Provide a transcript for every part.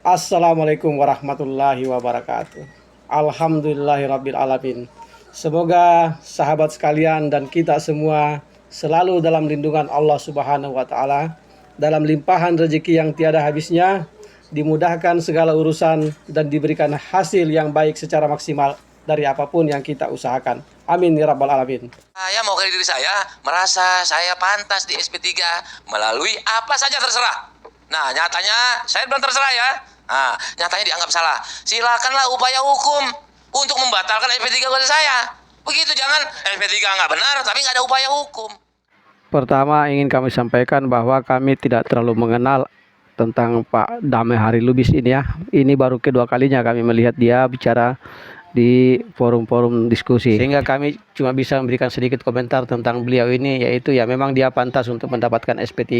Assalamualaikum warahmatullahi wabarakatuh. Alhamdulillahirabbil alamin. Semoga sahabat sekalian dan kita semua selalu dalam lindungan Allah Subhanahu wa taala, dalam limpahan rezeki yang tiada habisnya, dimudahkan segala urusan dan diberikan hasil yang baik secara maksimal dari apapun yang kita usahakan. Amin ya rabbal alamin. Saya mau diri saya merasa saya pantas di SP3 melalui apa saja terserah. Nah, nyatanya saya belum terserah ya. Nah, nyatanya dianggap salah. Silakanlah upaya hukum untuk membatalkan SP3 saya. Begitu, jangan SP3 nggak benar tapi nggak ada upaya hukum. Pertama ingin kami sampaikan bahwa kami tidak terlalu mengenal tentang Pak Damai Hari Lubis ini ya. Ini baru kedua kalinya kami melihat dia bicara di forum-forum diskusi, sehingga kami cuma bisa memberikan sedikit komentar tentang beliau ini, yaitu ya memang dia pantas untuk mendapatkan SP3.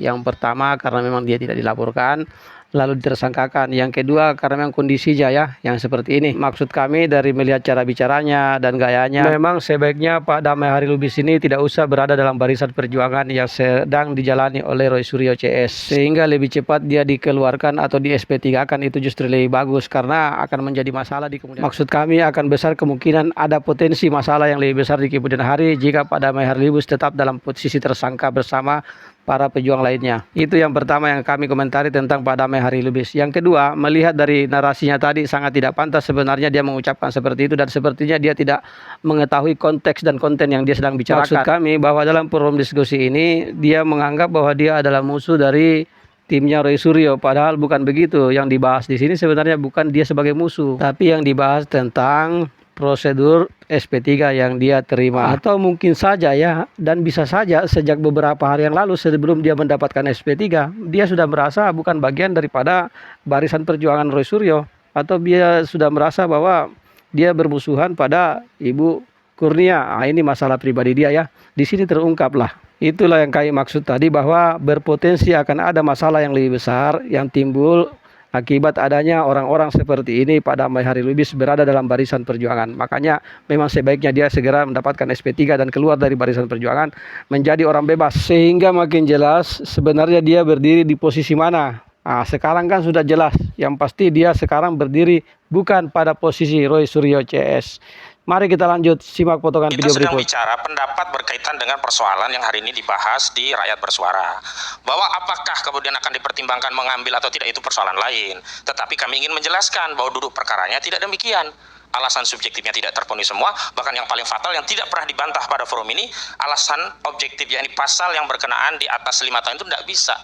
Yang pertama karena memang dia tidak dilaporkan lalu ditersangkakan, yang kedua karena memang kondisinya ya yang seperti ini. Maksud kami dari melihat cara bicaranya dan gayanya, memang sebaiknya Pak Damai Hari Lubis ini tidak usah berada dalam barisan perjuangan yang sedang dijalani oleh Roy Suryo CS, sehingga lebih cepat dia dikeluarkan atau di SP3 kan, itu justru lebih bagus karena akan menjadi masalah di kemudian. Maksud kami akan besar kemungkinan ada potensi masalah yang lebih besar di kemudian hari jika Pak Damai Hari Lubis tetap dalam posisi tersangka bersama para pejuang lainnya. Itu yang pertama yang kami komentari tentang Pak Damai Hari Lubis. Yang kedua, melihat dari narasinya tadi sangat tidak pantas sebenarnya dia mengucapkan seperti itu, dan sepertinya dia tidak mengetahui konteks dan konten yang dia sedang bicarakan. Maksud kami bahwa dalam forum diskusi ini dia menganggap bahwa dia adalah musuh dari timnya Roy Suryo, padahal bukan begitu. Yang dibahas di sini sebenarnya bukan dia sebagai musuh, tapi yang dibahas tentang prosedur SP3 yang dia terima. Atau mungkin saja ya, dan bisa saja sejak beberapa hari yang lalu sebelum dia mendapatkan SP3, dia sudah merasa bukan bagian daripada barisan perjuangan Roy Suryo, atau dia sudah merasa bahwa dia bermusuhan pada Ibu Kurnia. Ini masalah pribadi dia ya. Di sini terungkap lah. Itulah yang kami maksud tadi, bahwa berpotensi akan ada masalah yang lebih besar yang timbul akibat adanya orang-orang seperti ini. Pak Damai Hari Lubis berada dalam barisan perjuangan. Makanya memang sebaiknya dia segera mendapatkan SP3 dan keluar dari barisan perjuangan menjadi orang bebas, sehingga makin jelas sebenarnya dia berdiri di posisi mana. Nah, sekarang kan sudah jelas. Yang pasti dia sekarang berdiri bukan pada posisi Roy Suryo CS. Mari kita lanjut simak potongan video berikut. Kita sedang bicara pendapat berkaitan dengan persoalan yang hari ini dibahas di Rakyat Bersuara. Bahwa apakah kemudian akan dipertimbangkan mengambil atau tidak, itu persoalan lain. Tetapi kami ingin menjelaskan bahwa duduk perkaranya tidak demikian. Alasan subjektifnya tidak terpenuhi semua, bahkan yang paling fatal yang tidak pernah dibantah pada forum ini, alasan objektif, yakni pasal yang berkenaan di atas 5 tahun itu tidak bisa.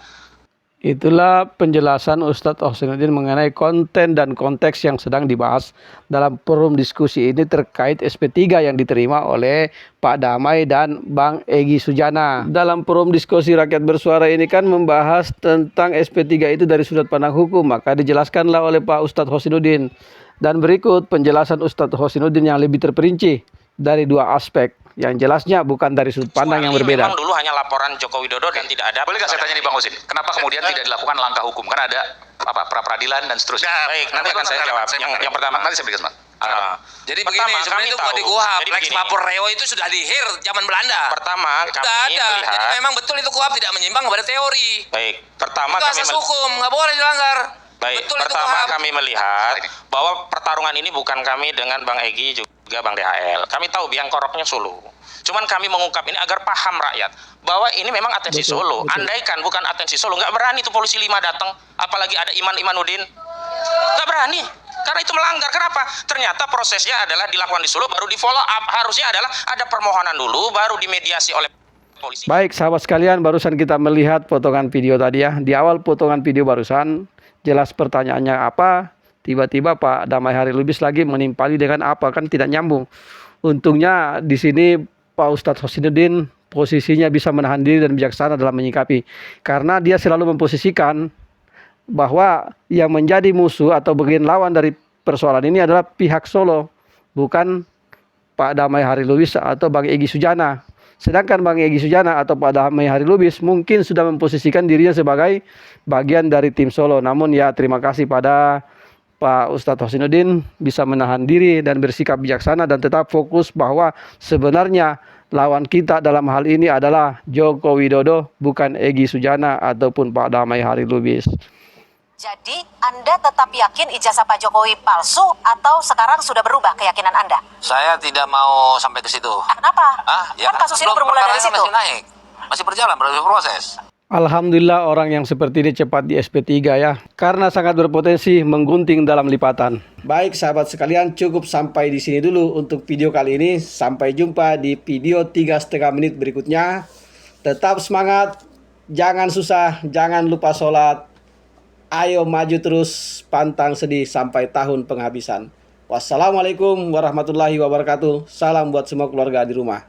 Itulah penjelasan Ustadz Hosinuddin mengenai konten dan konteks yang sedang dibahas dalam forum diskusi ini terkait SP3 yang diterima oleh Pak Damai dan Bang Egy Sujana. Dalam forum diskusi Rakyat Bersuara ini kan membahas tentang SP3 itu dari sudut pandang hukum, maka dijelaskanlah oleh Pak Ustadz Hosinuddin. Dan berikut penjelasan Ustadz Hosinuddin yang lebih terperinci dari dua aspek, yang jelasnya bukan dari sudut pandang yang berbeda. Memang dulu hanya laporan Joko Widodo dan tidak ada. Boleh nggak saya tanya nih Bang Husin, kenapa kemudian tidak dilakukan langkah hukum? Kan ada pra peradilan dan seterusnya. Baik, nanti akan saya jawab. Yang pertama. Nanti saya berikan Mas. Jadi begini, sebenarnya itu bukan di KUHP. Lex Lapor Reo itu sudah dihir zaman Belanda. Pertama, sudah kami ada. melihat. Jadi memang betul itu KUHP tidak menyimpang kepada teori. Baik, pertama itu asas hukum, nggak boleh dilanggar. Baik, betul pertama kami melihat bahwa pertarungan ini bukan kami dengan Bang Egy juga Bang DHL. Kami tahu biang koroknya Solo. Cuman kami mengungkap ini agar paham rakyat bahwa ini memang atensi Solo. Andaikan bukan atensi Solo, nggak berani tuh polisi 5 datang, apalagi ada Imanuddin. Nggak berani, karena itu melanggar. Kenapa? Ternyata prosesnya adalah dilakukan di Solo, baru di follow up. Harusnya adalah ada permohonan dulu, baru dimediasi oleh polisi. Baik sahabat sekalian, barusan kita melihat potongan video tadi ya. Di awal potongan video barusan jelas pertanyaannya apa, tiba-tiba Pak Damai Hari Lubis lagi menimpali dengan apa, kan tidak nyambung. Untungnya di sini Pak Ustadz Hosinuddin posisinya bisa menahan diri dan bijaksana dalam menyikapi, karena dia selalu memposisikan bahwa yang menjadi musuh atau bagian lawan dari persoalan ini adalah pihak Solo, bukan Pak Damai Hari Lubis atau Bang Egy Sujana. Sedangkan Bang Egy Sujana atau Pak Damai Hari Lubis mungkin sudah memposisikan dirinya sebagai bagian dari tim Solo. Namun ya terima kasih pada Pak Ustadz Hosinuddin bisa menahan diri dan bersikap bijaksana dan tetap fokus bahwa sebenarnya lawan kita dalam hal ini adalah Joko Widodo, bukan Egy Sujana ataupun Pak Damai Hari Lubis. Jadi, Anda tetap yakin ijazah Pak Jokowi palsu atau sekarang sudah berubah keyakinan Anda? Saya tidak mau sampai ke situ. Kenapa? Ya Kan kasus ini belum, bermula dari perkaranya situ. masih naik. Masih berjalan, berproses. Alhamdulillah orang yang seperti ini cepat di SP3 ya, karena sangat berpotensi menggunting dalam lipatan. Baik sahabat sekalian, cukup sampai di sini dulu untuk video kali ini. Sampai jumpa di video 3,5 menit berikutnya. Tetap semangat, jangan susah, jangan lupa sholat. Ayo maju terus, pantang sedih sampai tahun penghabisan. Wassalamualaikum warahmatullahi wabarakatuh. Salam buat semua keluarga di rumah.